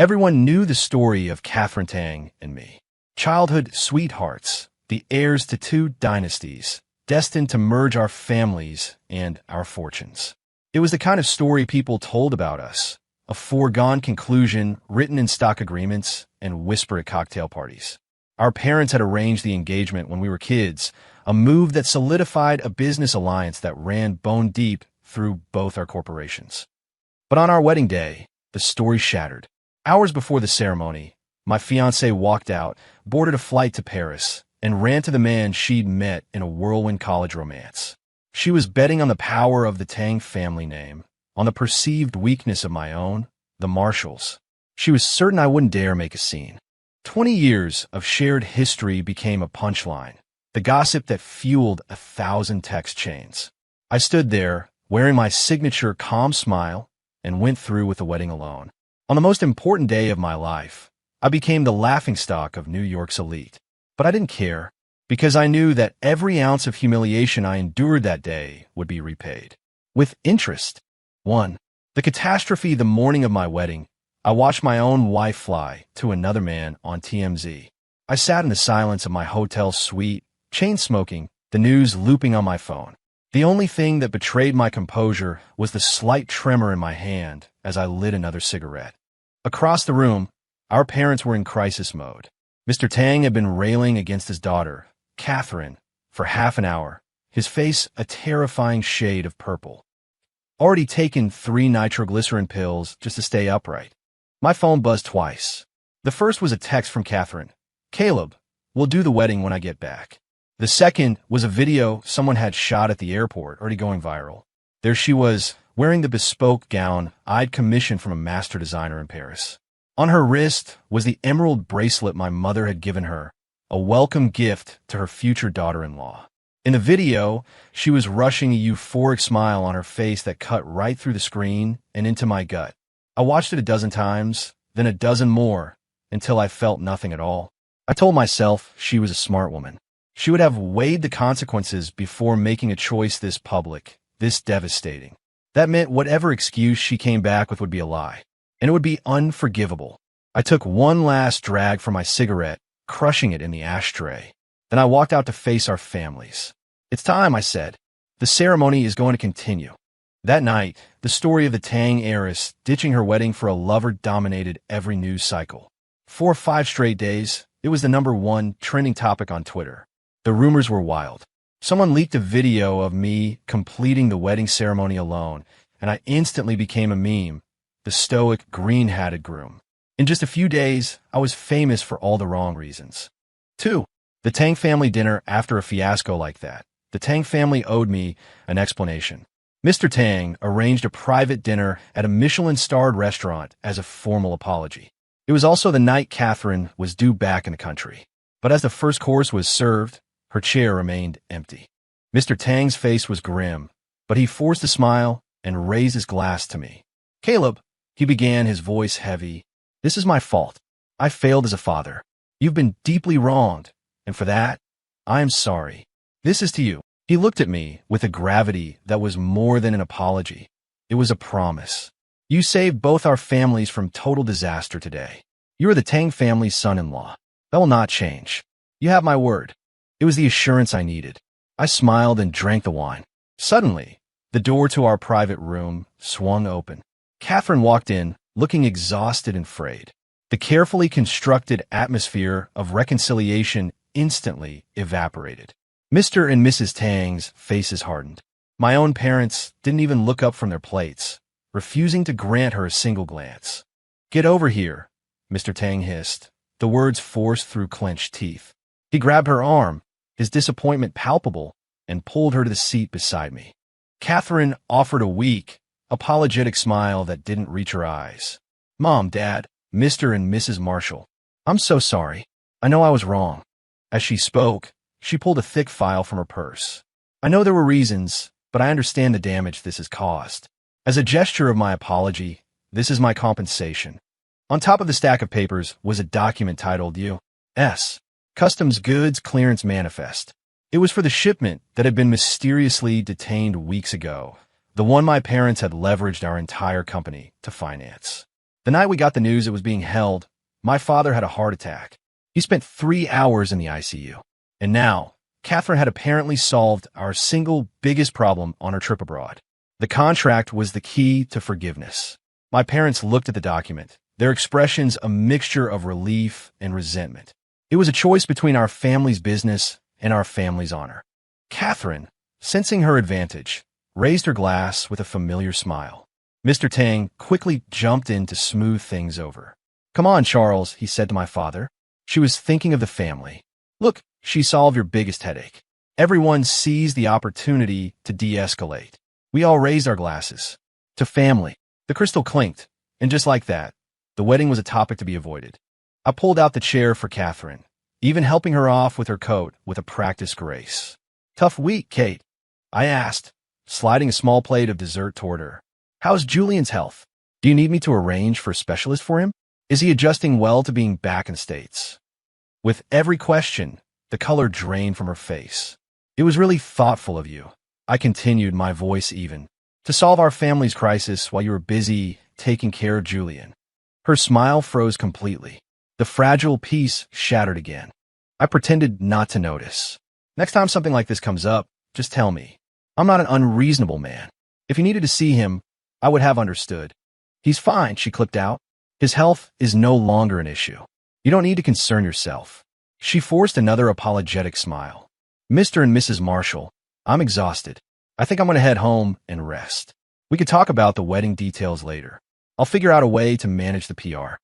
Everyone knew the story of Catherine Tang and me. Childhood sweethearts, the heirs to two dynasties, destined to merge our families and our fortunes. It was the kind of story people told about us, a foregone conclusion written in stock agreements and whispered at cocktail parties. Our parents had arranged the engagement when we were kids, a move that solidified a business alliance that ran bone deep through both our corporations. But on our wedding day, the story shattered. Hours before the ceremony, my fiancée walked out, boarded a flight to Paris, and ran to the man she'd met in a whirlwind college romance. She was betting on the power of the Tang family name, on the perceived weakness of my own, the Marshalls. She was certain I wouldn't dare make a scene. 20 years of shared history became a punchline, the gossip that fueled 1,000 text chains. I stood there, wearing my signature calm smile, and went through with the wedding alone. On the most important day of my life, I became the laughingstock of New York's elite. But I didn't care, because I knew that every ounce of humiliation I endured that day would be repaid. With interest. 1. The catastrophe the morning of my wedding, I watched my own wife fly to another man on TMZ. I sat in the silence of my hotel suite, chain-smoking, the news looping on my phone. The only thing that betrayed my composure was the slight tremor in my hand as I lit another cigarette. Across the room, our parents were in crisis mode. Mr. Tang had been railing against his daughter, Catherine, for half an hour, his face a terrifying shade of purple. Already taken 3 nitroglycerin pills just to stay upright. My phone buzzed twice. The first was a text from Catherine. "Caleb, we'll do the wedding when I get back." The second was a video someone had shot at the airport, already going viral. There she was, wearing the bespoke gown I'd commissioned from a master designer in Paris. On her wrist was the emerald bracelet my mother had given her, a welcome gift to her future daughter-in-law. In the video, she was rushing a euphoric smile on her face that cut right through the screen and into my gut. I watched it a dozen times, then a dozen more, until I felt nothing at all. I told myself she was a smart woman. She would have weighed the consequences before making a choice this public, this devastating. That meant whatever excuse she came back with would be a lie, and it would be unforgivable. I took one last drag from my cigarette, crushing it in the ashtray. Then I walked out to face our families. "It's time," I said. "The ceremony is going to continue." That night, the story of the Tang heiress ditching her wedding for a lover dominated every news cycle. For 5 straight days, it was the #1 trending topic on Twitter. The rumors were wild. Someone leaked a video of me completing the wedding ceremony alone, and I instantly became a meme, the stoic, green-hatted groom. In just a few days, I was famous for all the wrong reasons. 2. The Tang family dinner. After a fiasco like that, the Tang family owed me an explanation. Mr. Tang arranged a private dinner at a Michelin-starred restaurant as a formal apology. It was also the night Catherine was due back in the country. But as the first course was served, her chair remained empty. Mr. Tang's face was grim, but he forced a smile and raised his glass to me. "Caleb," he began, his voice heavy, "this is my fault. I failed as a father. You've been deeply wronged, and for that, I am sorry. This is to you." He looked at me with a gravity that was more than an apology. It was a promise. "You saved both our families from total disaster today. You are the Tang family's son-in-law. That will not change. You have my word." It was the assurance I needed. I smiled and drank the wine. Suddenly, the door to our private room swung open. Catherine walked in, looking exhausted and frayed. The carefully constructed atmosphere of reconciliation instantly evaporated. Mr. and Mrs. Tang's faces hardened. My own parents didn't even look up from their plates, refusing to grant her a single glance. "Get over here," Mr. Tang hissed, the words forced through clenched teeth. He grabbed her arm, his disappointment palpable, and pulled her to the seat beside me. Catherine offered a weak, apologetic smile that didn't reach her eyes. "Mom, Dad, Mr. and Mrs. Marshall, I'm so sorry. I know I was wrong." As she spoke, she pulled a thick file from her purse. "I know there were reasons, but I understand the damage this has caused. As a gesture of my apology, this is my compensation." On top of the stack of papers was a document titled U.S. Customs Goods Clearance Manifest. It was for the shipment that had been mysteriously detained weeks ago, the one my parents had leveraged our entire company to finance. The The night we got the news it was being held, my father had a heart attack. He spent 3 hours in the ICU. And now, Catherine had apparently solved our single biggest problem on her trip abroad. The contract was the key to forgiveness. My parents looked at the document, their expressions a mixture of relief and resentment. It was a choice between our family's business and our family's honor. Catherine, sensing her advantage, raised her glass with a familiar smile. Mr. Tang quickly jumped in to smooth things over. "Come on, Charles," he said to my father. She was thinking of the family. "Look, she solved your biggest headache." Everyone seized the opportunity to de-escalate. We all raised our glasses. To family. The crystal clinked, and just like that, the wedding was a topic to be avoided. I pulled out the chair for Catherine, even helping her off with her coat with a practiced grace. "Tough week, Kate?" I asked, sliding a small plate of dessert toward her. "How's Julian's health? Do you need me to arrange for a specialist for him? Is he adjusting well to being back in the States?" With every question, the color drained from her face. "It was really thoughtful of you," I continued, my voice even, "to solve our family's crisis while you were busy taking care of Julian." Her smile froze completely. The fragile piece shattered again. I pretended not to notice. "Next time something like this comes up, just tell me. I'm not an unreasonable man. If you needed to see him, I would have understood." "He's fine," she clipped out. "His health is no longer an issue. You don't need to concern yourself." She forced another apologetic smile. "Mr. and Mrs. Marshall, I'm exhausted. I think I'm going to head home and rest. We could talk about the wedding details later. I'll figure out a way to manage the PR."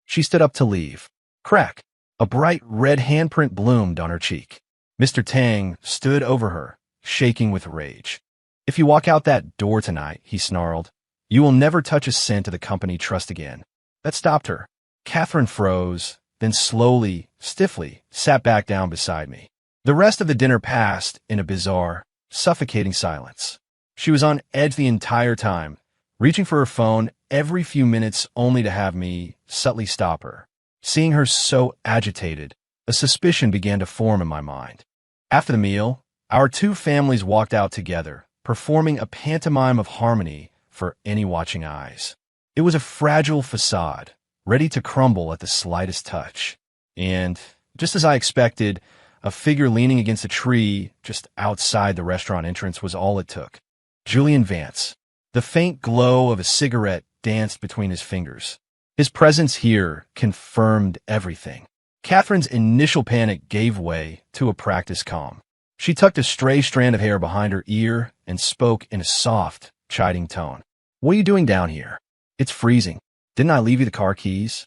She stood up to leave. Crack! A bright red handprint bloomed on her cheek. Mr. Tang stood over her, shaking with rage. "If you walk out that door tonight," he snarled, "you will never touch a cent of the company trust again." That stopped her. Catherine froze, then slowly, stiffly, sat back down beside me. The rest of the dinner passed in a bizarre, suffocating silence. She was on edge the entire time, reaching for her phone every few minutes only to have me subtly stop her. Seeing her so agitated, a suspicion began to form in my mind. After the meal, our two families walked out together, performing a pantomime of harmony for any watching eyes. It was a fragile facade, ready to crumble at the slightest touch. And, just as I expected, a figure leaning against a tree just outside the restaurant entrance was all it took. Julian Vance. The faint glow of a cigarette danced between his fingers. His presence here confirmed everything. Catherine's initial panic gave way to a practiced calm. She tucked a stray strand of hair behind her ear and spoke in a soft, chiding tone. "What are you doing down here? It's freezing. Didn't I leave you the car keys?"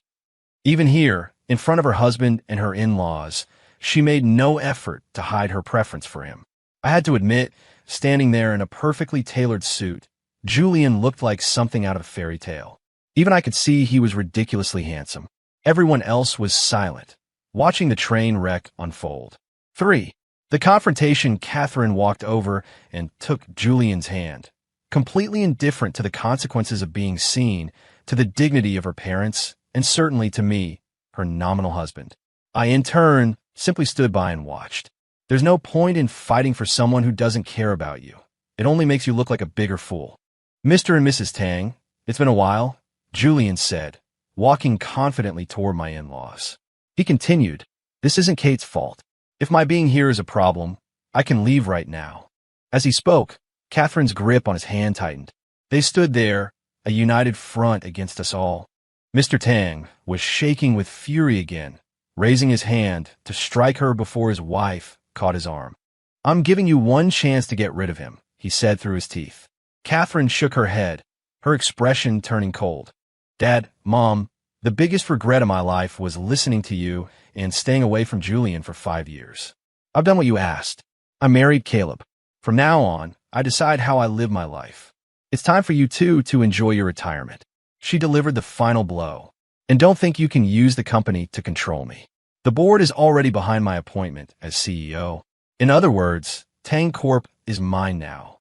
Even here, in front of her husband and her in-laws, she made no effort to hide her preference for him. I had to admit, standing there in a perfectly tailored suit, Julian looked like something out of a fairy tale. Even I could see he was ridiculously handsome. Everyone else was silent, watching the train wreck unfold. 3. The confrontation. Catherine walked over and took Julian's hand, completely indifferent to the consequences of being seen, to the dignity of her parents, and certainly to me, her nominal husband. I, in turn, simply stood by and watched. There's no point in fighting for someone who doesn't care about you. It only makes you look like a bigger fool. "Mr. and Mrs. Tang, it's been a while," Julian said, walking confidently toward my in-laws. He continued, "This isn't Kate's fault. If my being here is a problem, I can leave right now." As he spoke, Catherine's grip on his hand tightened. They stood there, a united front against us all. Mr. Tang was shaking with fury again, raising his hand to strike her before his wife caught his arm. "I'm giving you one chance to get rid of him," he said through his teeth. Catherine shook her head, her expression turning cold. "Dad, Mom, the biggest regret of my life was listening to you and staying away from Julian for 5 years. I've done what you asked. I married Caleb. From now on, I decide how I live my life. It's time for you two to enjoy your retirement." She delivered the final blow. "And don't think you can use the company to control me. The board is already behind my appointment as CEO. In other words, Tang Corp is mine now."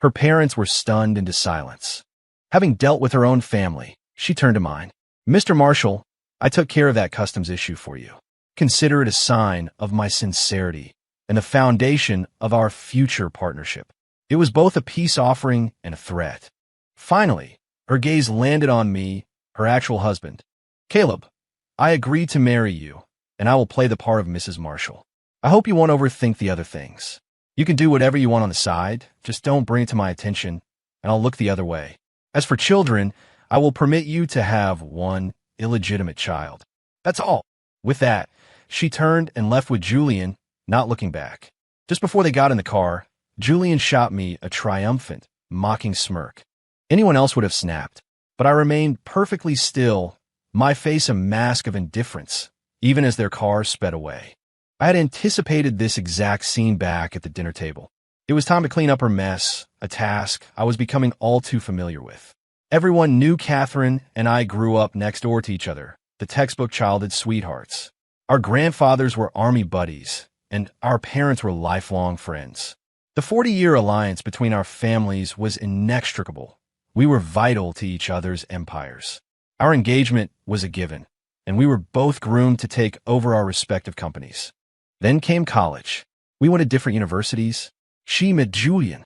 Her parents were stunned into silence. Having dealt with her own family, she turned to mine. "Mr. Marshall, I took care of that customs issue for you. Consider it a sign of my sincerity and the foundation of our future partnership." It was both a peace offering and a threat. Finally, her gaze landed on me, her actual husband. Caleb, I agreed to marry you, and I will play the part of Mrs. Marshall. I hope you won't overthink the other things. You can do whatever you want on the side, just don't bring it to my attention, and I'll look the other way. As for children, I will permit you to have one illegitimate child. That's all. With that, she turned and left with Julian, not looking back. Just before they got in the car, Julian shot me a triumphant, mocking smirk. Anyone else would have snapped, but I remained perfectly still, my face a mask of indifference, even as their car sped away. I had anticipated this exact scene back at the dinner table. It was time to clean up her mess, a task I was becoming all too familiar with. Everyone knew Catherine and I grew up next door to each other, the textbook childhood sweethearts. Our grandfathers were army buddies, and our parents were lifelong friends. The 40-year alliance between our families was inextricable. We were vital to each other's empires. Our engagement was a given, and we were both groomed to take over our respective companies. Then came college. We went to different universities. She met Julian.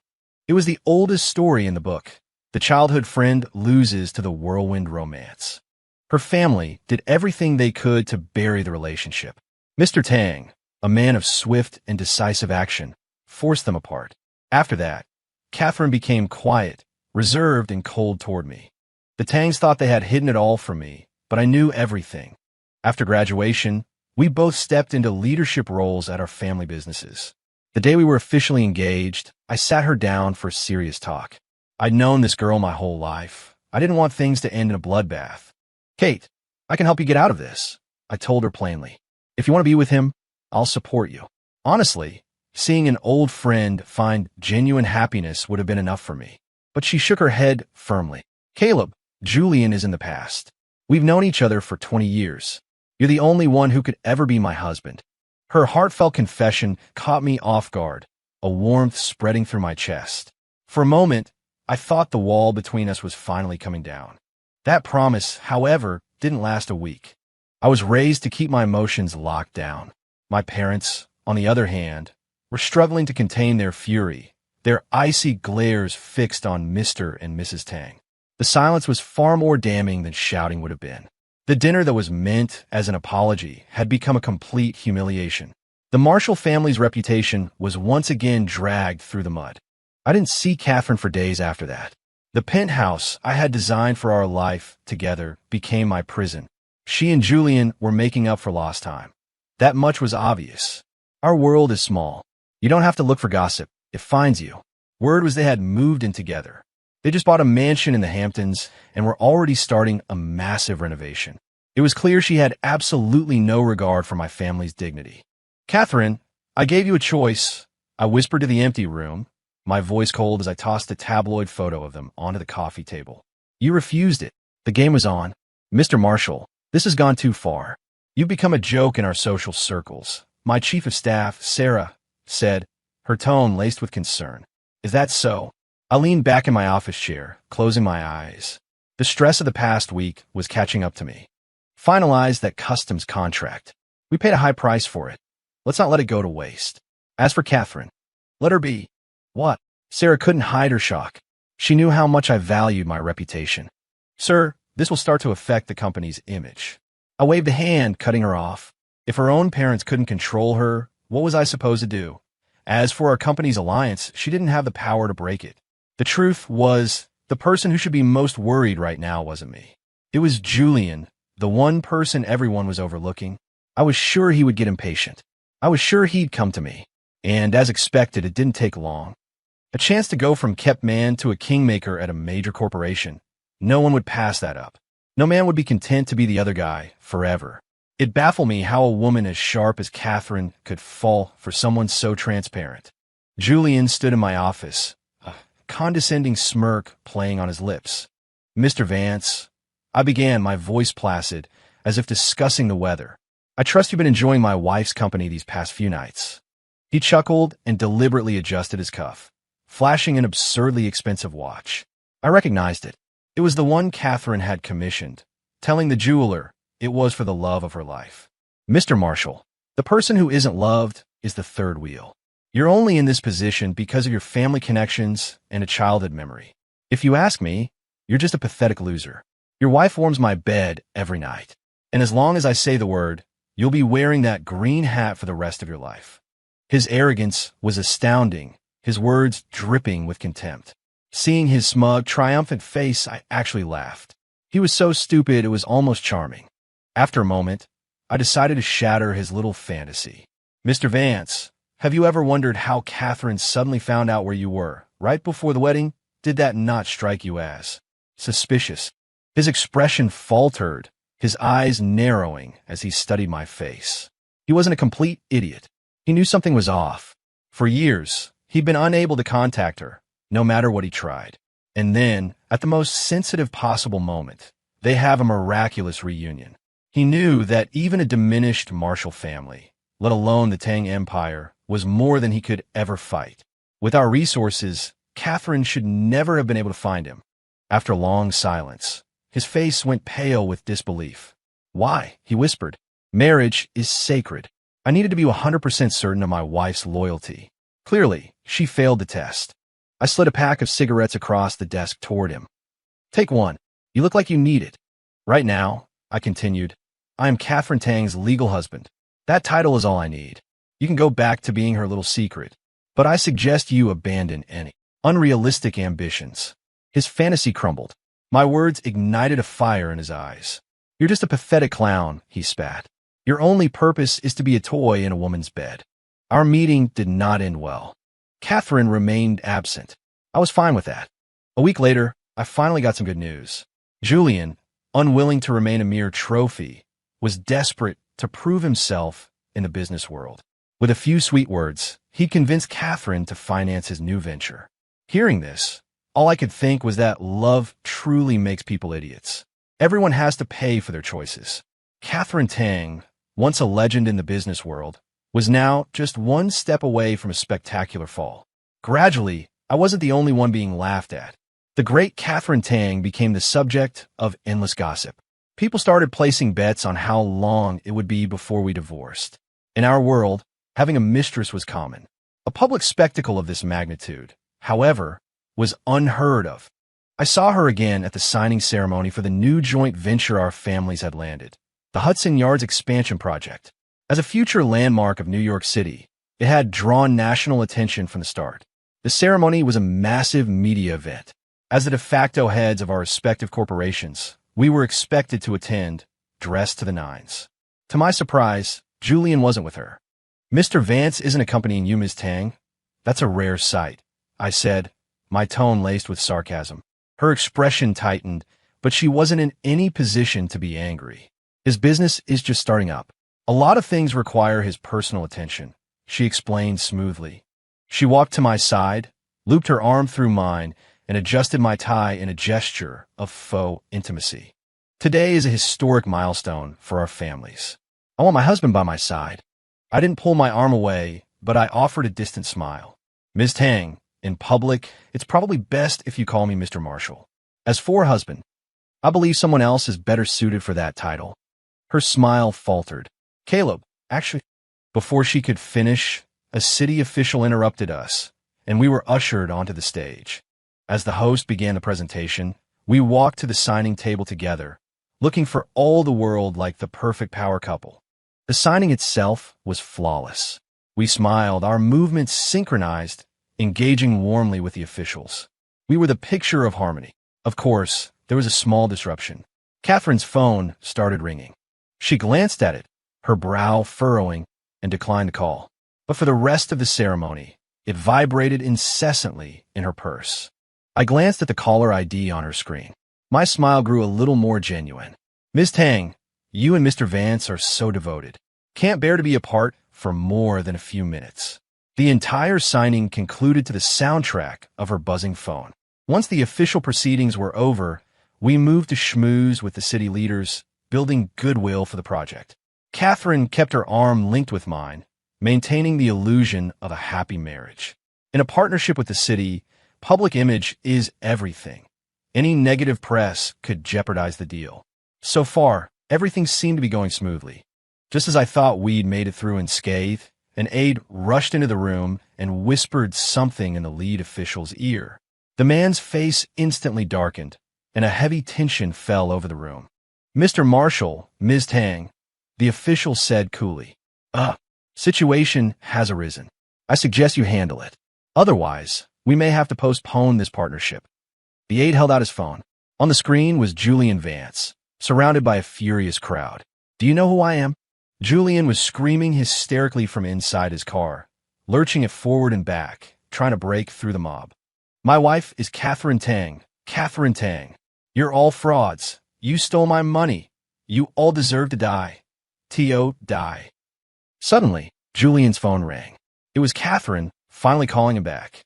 It was the oldest story in the book. The childhood friend loses to the whirlwind romance. Her family did everything they could to bury the relationship. Mr. Tang, a man of swift and decisive action, forced them apart. After that, Catherine became quiet, reserved, and cold toward me. The Tangs thought they had hidden it all from me, but I knew everything. After graduation, we both stepped into leadership roles at our family businesses. The day we were officially engaged, I sat her down for a serious talk. I'd known this girl my whole life. I didn't want things to end in a bloodbath. Kate, I can help you get out of this, I told her plainly. If you want to be with him, I'll support you. Honestly, seeing an old friend find genuine happiness would have been enough for me. But she shook her head firmly. Caleb, Julian is in the past. We've known each other for 20 years. You're the only one who could ever be my husband. Her heartfelt confession caught me off guard, a warmth spreading through my chest. For a moment, I thought the wall between us was finally coming down. That promise, however, didn't last a week. I was raised to keep my emotions locked down. My parents, on the other hand, were struggling to contain their fury, their icy glares fixed on Mr. and Mrs. Tang. The silence was far more damning than shouting would have been. The dinner that was meant as an apology had become a complete humiliation. The Marshall family's reputation was once again dragged through the mud. I didn't see Catherine for days after that. The penthouse I had designed for our life together became my prison. She and Julian were making up for lost time. That much was obvious. Our world is small. You don't have to look for gossip. It finds you. Word was they had moved in together. They just bought a mansion in the Hamptons and were already starting a massive renovation. It was clear she had absolutely no regard for my family's dignity. Catherine, I gave you a choice, I whispered to the empty room, my voice cold as I tossed a tabloid photo of them onto the coffee table. You refused it. The game was on. Mr. Marshall, this has gone too far. You've become a joke in our social circles. My chief of staff, Sarah, said, her tone laced with concern. Is that so? I leaned back in my office chair, closing my eyes. The stress of the past week was catching up to me. Finalized that customs contract. We paid a high price for it. Let's not let it go to waste. As for Catherine, let her be. What? Sarah couldn't hide her shock. She knew how much I valued my reputation. Sir, this will start to affect the company's image. I waved a hand, cutting her off. If her own parents couldn't control her, what was I supposed to do? As for our company's alliance, she didn't have the power to break it. The truth was, the person who should be most worried right now wasn't me. It was Julian, the one person everyone was overlooking. I was sure he would get impatient. I was sure he'd come to me. And as expected, it didn't take long. A chance to go from kept man to a kingmaker at a major corporation. No one would pass that up. No man would be content to be the other guy forever. It baffled me how a woman as sharp as Catherine could fall for someone so transparent. Julian stood in my office, a condescending smirk playing on his lips. Mr. Vance, I began, my voice placid, as if discussing the weather. I trust you've been enjoying my wife's company these past few nights. He chuckled and deliberately adjusted his cuff, flashing an absurdly expensive watch. I recognized it. It was the one Catherine had commissioned, telling the jeweler it was for the love of her life. Mr. Marshall, the person who isn't loved is the third wheel. You're only in this position because of your family connections and a childhood memory. If you ask me, you're just a pathetic loser. Your wife warms my bed every night. And as long as I say the word, you'll be wearing that green hat for the rest of your life. His arrogance was astounding, his words dripping with contempt. Seeing his smug, triumphant face, I actually laughed. He was so stupid it was almost charming. After a moment, I decided to shatter his little fantasy. Mr. Vance, have you ever wondered how Catherine suddenly found out where you were, right before the wedding? Did that not strike you as suspicious? His expression faltered, his eyes narrowing as he studied my face. He wasn't a complete idiot. He knew something was off. For years, he'd been unable to contact her, no matter what he tried. And then, at the most sensitive possible moment, they have a miraculous reunion. He knew that even a diminished Marshall family, let alone the Tang Empire, was more than he could ever fight. With our resources, Catherine should never have been able to find him. After a long silence, his face went pale with disbelief. Why? He whispered. Marriage is sacred. I needed to be 100% certain of my wife's loyalty. Clearly, she failed the test. I slid a pack of cigarettes across the desk toward him. Take one. You look like you need it. Right now, I continued, I am Catherine Tang's legal husband. That title is all I need. You can go back to being her little secret. But I suggest you abandon any unrealistic ambitions. His fantasy crumbled. My words ignited a fire in his eyes. You're just a pathetic clown, he spat. Your only purpose is to be a toy in a woman's bed. Our meeting did not end well. Catherine remained absent. I was fine with that. A week later, I finally got some good news. Julian, unwilling to remain a mere trophy, was desperate to prove himself in the business world. With a few sweet words, he convinced Catherine to finance his new venture. Hearing this, all I could think was that love truly makes people idiots. Everyone has to pay for their choices. Catherine Tang, once a legend in the business world, was now just one step away from a spectacular fall. Gradually, I wasn't the only one being laughed at. The great Catherine Tang became the subject of endless gossip. People started placing bets on how long it would be before we divorced. In our world, having a mistress was common. A public spectacle of this magnitude, however, was unheard of. I saw her again at the signing ceremony for the new joint venture our families had landed, the Hudson Yards expansion project. As a future landmark of New York City, it had drawn national attention from the start. The ceremony was a massive media event. As the de facto heads of our respective corporations, we were expected to attend, dressed to the nines. To my surprise, Julian wasn't with her. Mr. Vance isn't accompanying you, Ms. Tang. That's a rare sight, I said, my tone laced with sarcasm. Her expression tightened, but she wasn't in any position to be angry. His business is just starting up. A lot of things require his personal attention, she explained smoothly. She walked to my side, looped her arm through mine, and adjusted my tie in a gesture of faux intimacy. Today is a historic milestone for our families. I want my husband by my side. I didn't pull my arm away, but I offered a distant smile. Ms. Tang, in public, it's probably best if you call me Mr. Marshall. As for husband, I believe someone else is better suited for that title. Her smile faltered. Caleb, actually, before she could finish, a city official interrupted us, and we were ushered onto the stage. As the host began the presentation, we walked to the signing table together, looking for all the world like the perfect power couple. The signing itself was flawless. We smiled, our movements synchronized, engaging warmly with the officials. We were the picture of harmony. Of course, there was a small disruption. Catherine's phone started ringing. She glanced at it, her brow furrowing, and declined the call. But for the rest of the ceremony, it vibrated incessantly in her purse. I glanced at the caller ID on her screen. My smile grew a little more genuine. Ms. Tang, you and Mr. Vance are so devoted. Can't bear to be apart for more than a few minutes. The entire signing concluded to the soundtrack of her buzzing phone. Once the official proceedings were over, we moved to schmooze with the city leaders, building goodwill for the project. Catherine kept her arm linked with mine, maintaining the illusion of a happy marriage. In a partnership with the city, public image is everything. Any negative press could jeopardize the deal. So far, everything seemed to be going smoothly. Just as I thought we'd made it through unscathed, an aide rushed into the room and whispered something in the lead official's ear. The man's face instantly darkened, and a heavy tension fell over the room. "Mr. Marshall, Ms. Tang," the official said coolly. Situation has arisen. I suggest you handle it. Otherwise, we may have to postpone this partnership." The aide held out his phone. On the screen was Julian Vance, surrounded by a furious crowd. "Do you know who I am?" Julian was screaming hysterically from inside his car, lurching it forward and back, trying to break through the mob. "My wife is Catherine Tang. Catherine Tang. You're all frauds. You stole my money. You all deserve to die. T.O. die." Suddenly, Julian's phone rang. It was Catherine, finally calling him back.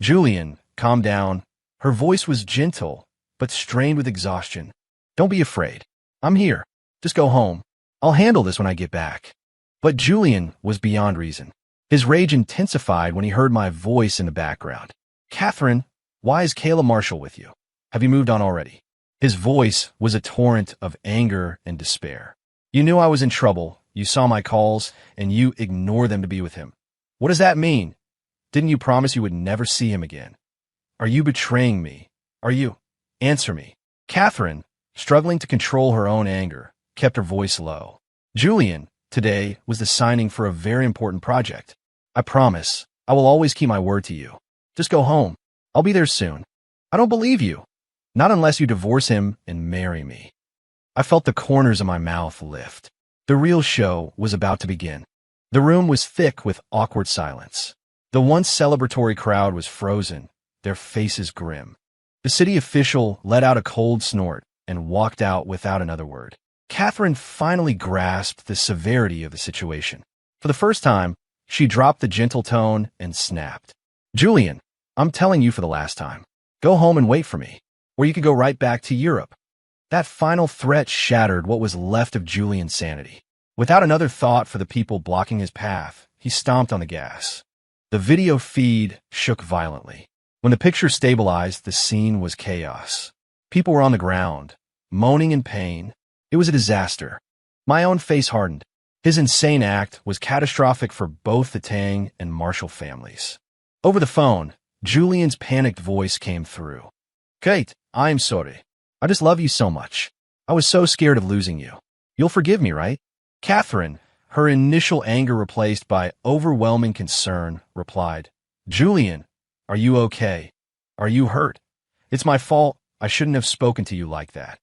"Julian, calm down." Her voice was gentle, but strained with exhaustion. "Don't be afraid. I'm here. Just go home. I'll handle this when I get back." But Julian was beyond reason. His rage intensified when he heard my voice in the background. "Catherine, why is Kayla Marshall with you? Have you moved on already?" His voice was a torrent of anger and despair. "You knew I was in trouble. You saw my calls, and you ignored them to be with him. What does that mean? Didn't you promise you would never see him again? Are you betraying me? Are you? Answer me." Catherine, struggling to control her own anger, kept her voice low. "Julian, today was the signing for a very important project. I promise, I will always keep my word to you. Just go home. I'll be there soon." "I don't believe you. Not unless you divorce him and marry me." I felt the corners of my mouth lift. The real show was about to begin. The room was thick with awkward silence. The once celebratory crowd was frozen, their faces grim. The city official let out a cold snort and walked out without another word. Catherine finally grasped the severity of the situation. For the first time, she dropped the gentle tone and snapped. "Julian, I'm telling you for the last time. Go home and wait for me, or you could go right back to Europe." That final threat shattered what was left of Julian's sanity. Without another thought for the people blocking his path, he stomped on the gas. The video feed shook violently. When the picture stabilized, the scene was chaos. People were on the ground, moaning in pain. It was a disaster. My own face hardened. His insane act was catastrophic for both the Tang and Marshall families. Over the phone, Julian's panicked voice came through. "Kate, I'm sorry. I just love you so much. I was so scared of losing you. You'll forgive me, right?" Catherine, her initial anger replaced by overwhelming concern, replied, "Julian, are you okay? Are you hurt? It's my fault. I shouldn't have spoken to you like that."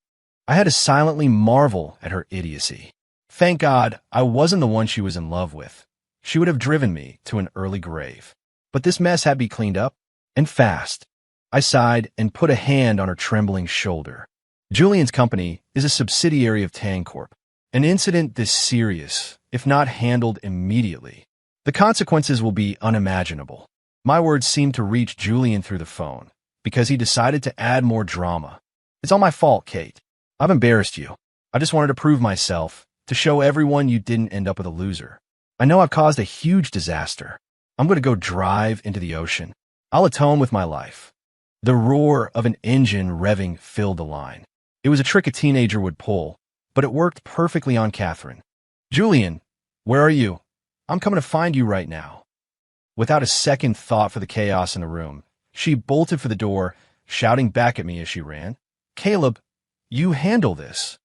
I had to silently marvel at her idiocy. Thank God I wasn't the one she was in love with. She would have driven me to an early grave. But this mess had to be cleaned up, and fast. I sighed and put a hand on her trembling shoulder. Julian's company is a subsidiary of Tang Corp. An incident this serious, if not handled immediately, the consequences will be unimaginable. My words seemed to reach Julian through the phone, because he decided to add more drama. "It's all my fault, Kate. I've embarrassed you. I just wanted to prove myself, to show everyone you didn't end up with a loser. I know I've caused a huge disaster. I'm going to go drive into the ocean. I'll atone with my life." The roar of an engine revving filled the line. It was a trick a teenager would pull, but it worked perfectly on Catherine. "Julian, where are you? I'm coming to find you right now." Without a second thought for the chaos in the room, she bolted for the door, shouting back at me as she ran, "Caleb, you handle this."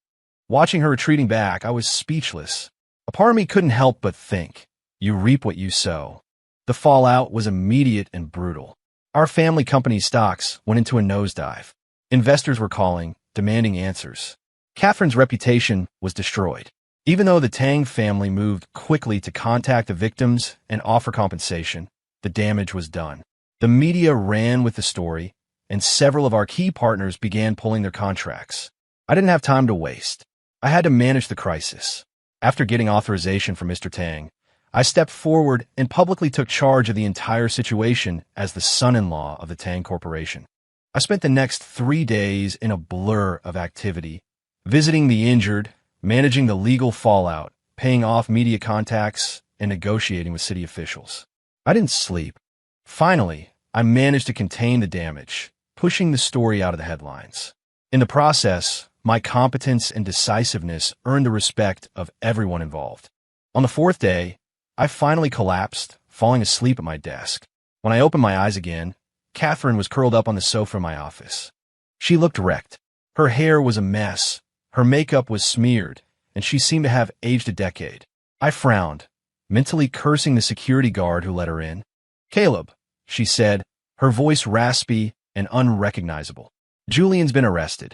Watching her retreating back, I was speechless. A part of me couldn't help but think, you reap what you sow. The fallout was immediate and brutal. Our family company's stocks went into a nosedive. Investors were calling, demanding answers. Catherine's reputation was destroyed. Even though the Tang family moved quickly to contact the victims and offer compensation, the damage was done. The media ran with the story, and several of our key partners began pulling their contracts. I didn't have time to waste. I had to manage the crisis. After getting authorization from Mr. Tang, I stepped forward and publicly took charge of the entire situation as the son-in-law of the Tang Corporation. I spent the next 3 days in a blur of activity, visiting the injured, managing the legal fallout, paying off media contacts, and negotiating with city officials. I didn't sleep. Finally, I managed to contain the damage, pushing the story out of the headlines. In the process, my competence and decisiveness earned the respect of everyone involved. On the 4th day, I finally collapsed, falling asleep at my desk. When I opened my eyes again, Catherine was curled up on the sofa in my office. She looked wrecked. Her hair was a mess, her makeup was smeared, and she seemed to have aged a decade. I frowned, mentally cursing the security guard who let her in. "Caleb," she said, her voice raspy and unrecognizable. "Julian's been arrested."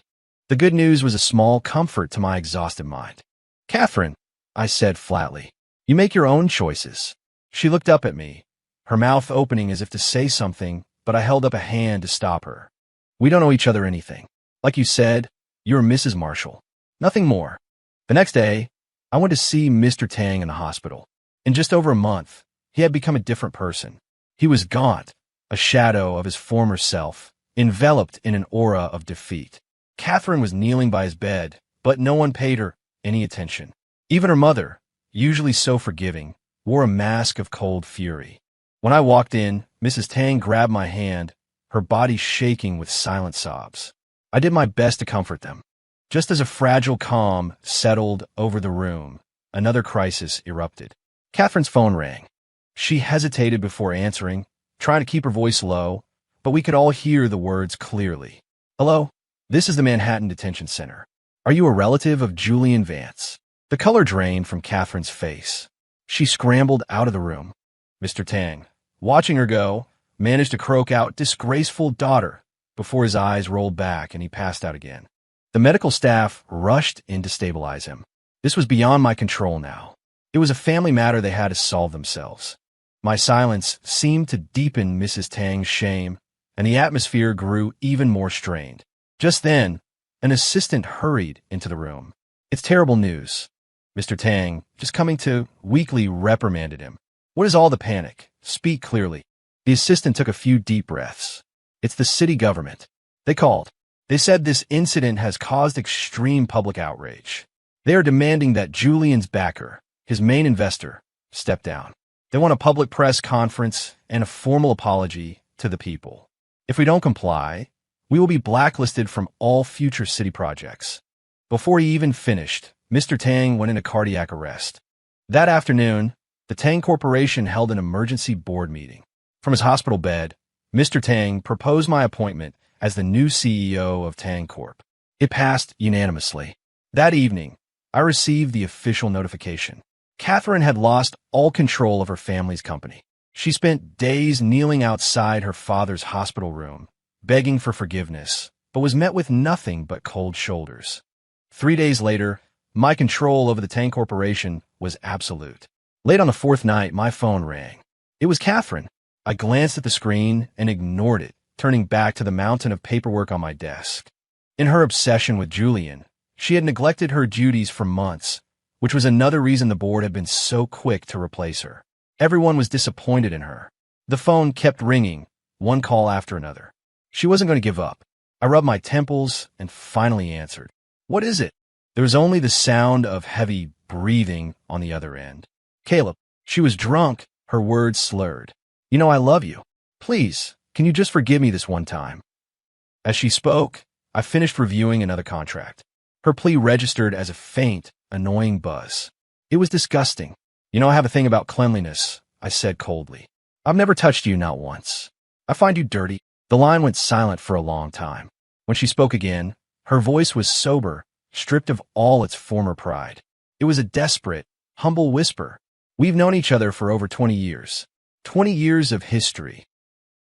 The good news was a small comfort to my exhausted mind. "Catherine," I said flatly, "you make your own choices." She looked up at me, her mouth opening as if to say something, but I held up a hand to stop her. "We don't owe each other anything. Like you said, you're Mrs. Marshall. Nothing more." The next day, I went to see Mr. Tang in the hospital. In just over a month, he had become a different person. He was gaunt, a shadow of his former self, enveloped in an aura of defeat. Catherine was kneeling by his bed, but no one paid her any attention. Even her mother, usually so forgiving, wore a mask of cold fury. When I walked in, Mrs. Tang grabbed my hand, her body shaking with silent sobs. I did my best to comfort them. Just as a fragile calm settled over the room, another crisis erupted. Catherine's phone rang. She hesitated before answering, trying to keep her voice low, but we could all hear the words clearly. "Hello? This is the Manhattan Detention Center. Are you a relative of Julian Vance?" The color drained from Catherine's face. She scrambled out of the room. Mr. Tang, watching her go, managed to croak out, "Disgraceful daughter," before his eyes rolled back and he passed out again. The medical staff rushed in to stabilize him. This was beyond my control now. It was a family matter they had to solve themselves. My silence seemed to deepen Mrs. Tang's shame, and the atmosphere grew even more strained. Just then, an assistant hurried into the room. "It's terrible news." Mr. Tang, just coming to, weakly reprimanded him. "What is all the panic? Speak clearly." The assistant took a few deep breaths. "It's the city government. They called. They said this incident has caused extreme public outrage. They are demanding that Julian's backer, his main investor, step down. They want a public press conference and a formal apology to the people. If we don't comply, we will be blacklisted from all future city projects." Before he even finished, Mr. Tang went into cardiac arrest. That afternoon, the Tang Corporation held an emergency board meeting. From his hospital bed, Mr. Tang proposed my appointment as the new CEO of Tang Corp. It passed unanimously. That evening, I received the official notification. Catherine had lost all control of her family's company. She spent days kneeling outside her father's hospital room, begging for forgiveness, but was met with nothing but cold shoulders. 3 days later, my control over the Tang Corporation was absolute. Late on the fourth night, my phone rang. It was Catherine. I glanced at the screen and ignored it, turning back to the mountain of paperwork on my desk. In her obsession with Julian, she had neglected her duties for months, which was another reason the board had been so quick to replace her. Everyone was disappointed in her. The phone kept ringing, one call after another. She wasn't going to give up. I rubbed my temples and finally answered. "What is it?" There was only the sound of heavy breathing on the other end. "Caleb." She was drunk, her words slurred. "You know I love you. Please, can you just forgive me this one time?" As she spoke, I finished reviewing another contract. Her plea registered as a faint, annoying buzz. It was disgusting. "You know I have a thing about cleanliness," I said coldly. "I've never touched you, not once. I find you dirty." The line went silent for a long time. When she spoke again, her voice was sober, stripped of all its former pride. It was a desperate, humble whisper. "We've known each other for over 20 years. 20 years of history.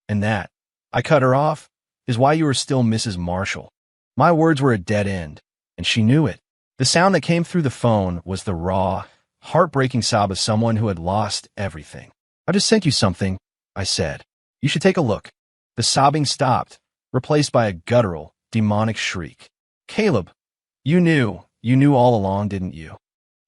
And that," I cut her off, "is why you are still Mrs. Marshall." My words were a dead end, and she knew it. The sound that came through the phone was the raw, heartbreaking sob of someone who had lost everything. "I just sent you something," I said. "You should take a look." The sobbing stopped, replaced by a guttural, demonic shriek. "Caleb, you knew all along, didn't you?"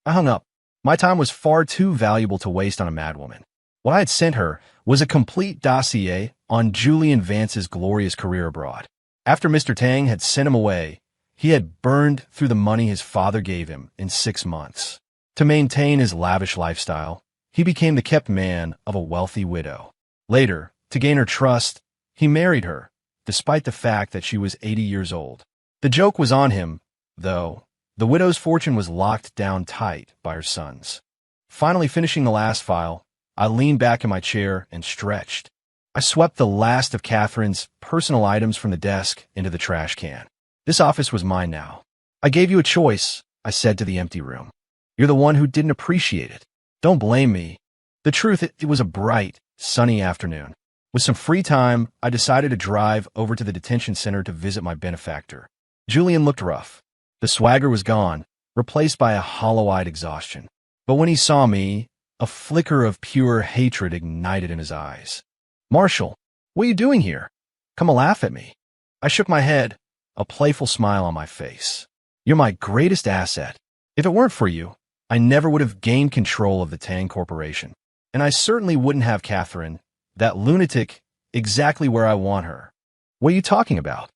I hung up. My time was far too valuable to waste on a madwoman. What I had sent her was a complete dossier on Julian Vance's glorious career abroad. After Mr. Tang had sent him away, he had burned through the money his father gave him in 6 months. To maintain his lavish lifestyle, he became the kept man of a wealthy widow. Later, to gain her trust, he married her, despite the fact that she was 80 years old. The joke was on him, though. The widow's fortune was locked down tight by her sons. Finally finishing the last file, I leaned back in my chair and stretched. I swept the last of Catherine's personal items from the desk into the trash can. This office was mine now. I gave you a choice, I said to the empty room. You're the one who didn't appreciate it. Don't blame me. The truth, it was a bright, sunny afternoon. With some free time, I decided to drive over to the detention center to visit my benefactor. Julian looked rough. The swagger was gone, replaced by a hollow-eyed exhaustion. But when he saw me, a flicker of pure hatred ignited in his eyes. Marshall, what are you doing here? Come and laugh at me. I shook my head, a playful smile on my face. You're my greatest asset. If it weren't for you, I never would have gained control of the Tang Corporation. And I certainly wouldn't have Catherine, that lunatic, exactly where I want her. What are you talking about?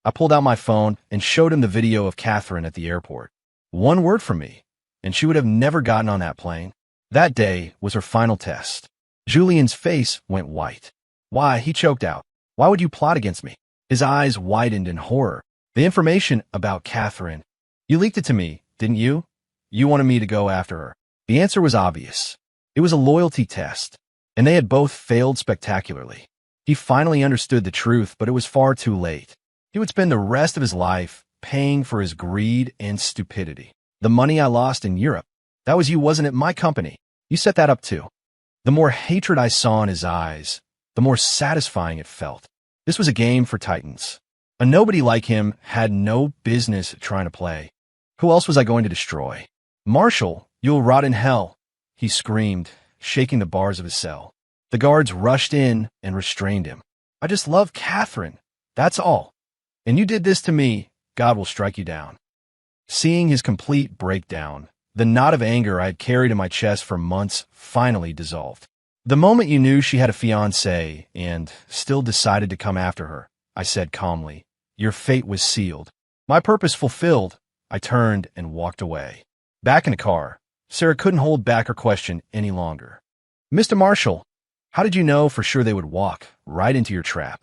I pulled out my phone and showed him the video of Catherine at the airport. One word from me, and she would have never gotten on that plane. That day was her final test. Julian's face went white. Why, he choked out. Why would you plot against me? His eyes widened in horror. The information about Catherine. You leaked it to me, didn't you? You wanted me to go after her. The answer was obvious. It was a loyalty test, and they had both failed spectacularly. He finally understood the truth, but it was far too late. He would spend the rest of his life paying for his greed and stupidity. The money I lost in Europe, that was you, wasn't it? My company. You set that up too. The more hatred I saw in his eyes, the more satisfying it felt. This was a game for titans. A nobody like him had no business trying to play. Who else was I going to destroy? Marshall, you'll rot in hell, he screamed, shaking the bars of his cell. The guards rushed in and restrained him. I just love Catherine. That's all. And you did this to me. God will strike you down. Seeing his complete breakdown, the knot of anger I had carried in my chest for months finally dissolved. The moment you knew she had a fiancé and still decided to come after her, I said calmly, your fate was sealed. My purpose fulfilled, I turned and walked away. Back in the car, Sarah couldn't hold back her question any longer. Mr. Marshall, how did you know for sure they would walk right into your trap?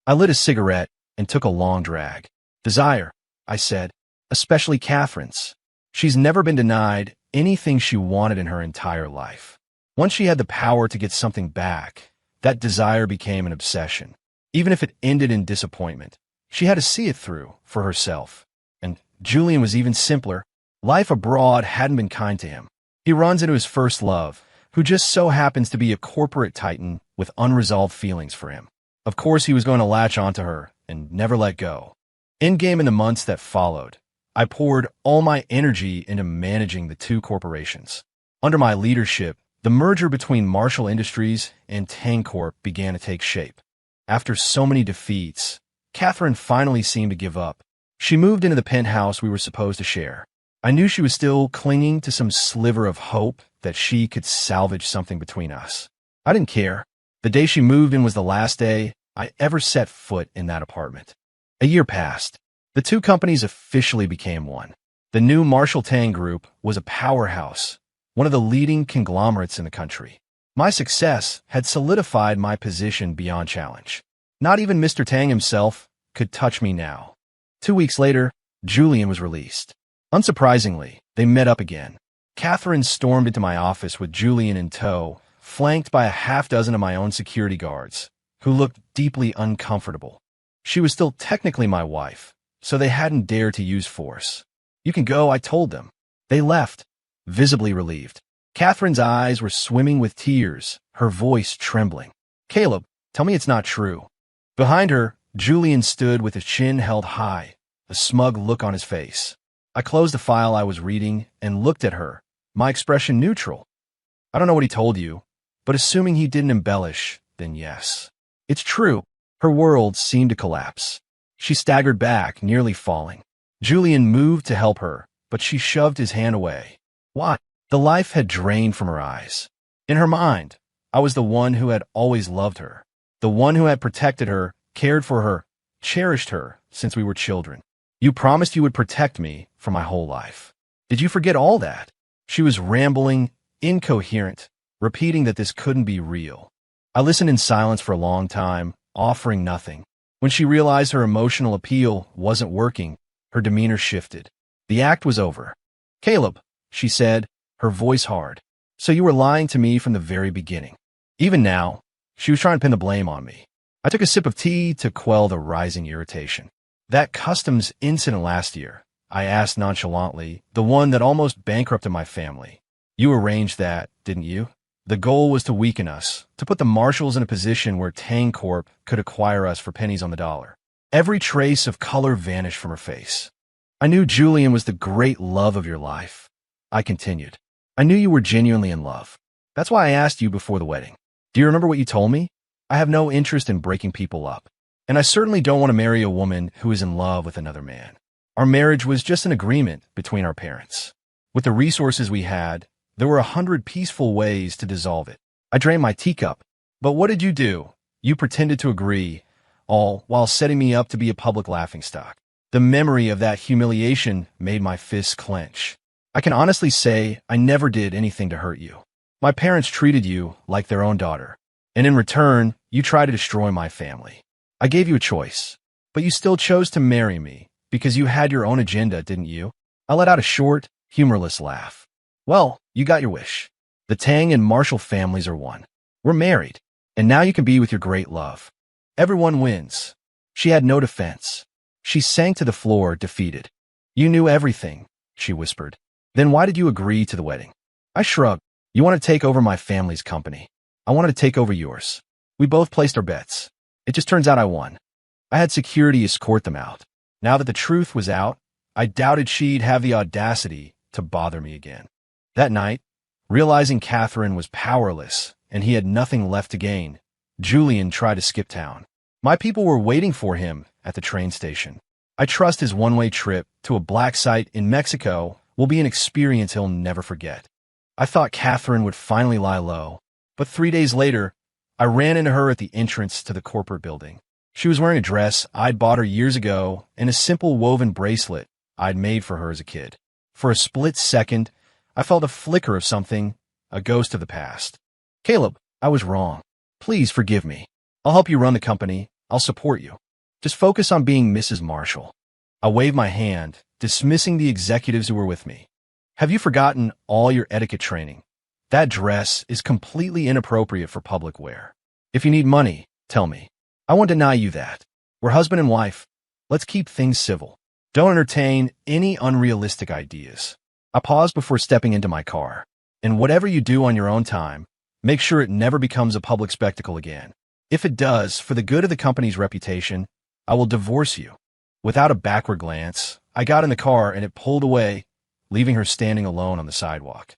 I lit a cigarette and took a long drag. Desire, I said, especially Catherine's. She's never been denied anything she wanted in her entire life. Once she had the power to get something back, that desire became an obsession. Even if it ended in disappointment, she had to see it through for herself. And Julian was even simpler. Life abroad hadn't been kind to him. He runs into his first love, who just so happens to be a corporate titan with unresolved feelings for him. Of course, he was going to latch onto her and never let go. In-game in the months that followed, I poured all my energy into managing the two corporations. Under my leadership, the merger between Marshall Industries and Tang Corp began to take shape. After so many defeats, Catherine finally seemed to give up. She moved into the penthouse we were supposed to share. I knew she was still clinging to some sliver of hope that she could salvage something between us. I didn't care. The day she moved in was the last day I ever set foot in that apartment. A year passed. The two companies officially became one. The new Marshall Tang Group was a powerhouse, one of the leading conglomerates in the country. My success had solidified my position beyond challenge. Not even Mr. Tang himself could touch me now. 2 weeks later, Julian was released. Unsurprisingly, they met up again. Catherine stormed into my office with Julian in tow, flanked by a half-dozen of my own security guards, who looked deeply uncomfortable. She was still technically my wife, so they hadn't dared to use force. You can go, I told them. They left, visibly relieved. Catherine's eyes were swimming with tears, her voice trembling. Caleb, tell me it's not true. Behind her, Julian stood with his chin held high, a smug look on his face. I closed the file I was reading and looked at her, my expression neutral. I don't know what he told you, but assuming he didn't embellish, then yes. It's true. Her world seemed to collapse. She staggered back, nearly falling. Julian moved to help her, but she shoved his hand away. Why? The life had drained from her eyes. In her mind, I was the one who had always loved her, the one who had protected her, cared for her, cherished her since we were children. You promised you would protect me for my whole life. Did you forget all that? She was rambling, incoherent, repeating that this couldn't be real. I listened in silence for a long time, offering nothing. When she realized her emotional appeal wasn't working, her demeanor shifted. The act was over. Caleb, she said, her voice hard. So you were lying to me from the very beginning. Even now, she was trying to pin the blame on me. I took a sip of tea to quell the rising irritation. That customs incident last year, I asked nonchalantly, the one that almost bankrupted my family. You arranged that, didn't you? The goal was to weaken us, to put the Marshalls in a position where Tang Corp could acquire us for pennies on the dollar. Every trace of color vanished from her face. I knew Julian was the great love of your life. I continued. I knew you were genuinely in love. That's why I asked you before the wedding. Do you remember what you told me? I have no interest in breaking people up. And I certainly don't want to marry a woman who is in love with another man. Our marriage was just an agreement between our parents. With the resources we had, there were 100 peaceful ways to dissolve it. I drained my teacup. But what did you do? You pretended to agree, all while setting me up to be a public laughingstock. The memory of that humiliation made my fists clench. I can honestly say I never did anything to hurt you. My parents treated you like their own daughter. And in return, you tried to destroy my family. I gave you a choice. But you still chose to marry me because you had your own agenda, didn't you? I let out a short, humorless laugh. Well, you got your wish. The Tang and Marshall families are one. We're married. And now you can be with your great love. Everyone wins. She had no defense. She sank to the floor, defeated. You knew everything, she whispered. Then why did you agree to the wedding? I shrugged. You want to take over my family's company. I wanted to take over yours. We both placed our bets. It just turns out I won. I had security escort them out. Now that the truth was out, I doubted she'd have the audacity to bother me again. That night, realizing Catherine was powerless and he had nothing left to gain, Julian tried to skip town. My people were waiting for him at the train station. I trust his one-way trip to a black site in Mexico will be an experience he'll never forget. I thought Catherine would finally lie low, but 3 days later, I ran into her at the entrance to the corporate building. She was wearing a dress I'd bought her years ago and a simple woven bracelet I'd made for her as a kid. For a split second, I felt a flicker of something, a ghost of the past. Caleb, I was wrong. Please forgive me. I'll help you run the company. I'll support you. Just focus on being Mrs. Marshall. I waved my hand, dismissing the executives who were with me. Have you forgotten all your etiquette training? That dress is completely inappropriate for public wear. If you need money, tell me. I won't deny you that. We're husband and wife. Let's keep things civil. Don't entertain any unrealistic ideas. I paused before stepping into my car. And whatever you do on your own time, make sure it never becomes a public spectacle again. If it does, for the good of the company's reputation, I will divorce you. Without a backward glance, I got in the car and it pulled away, leaving her standing alone on the sidewalk.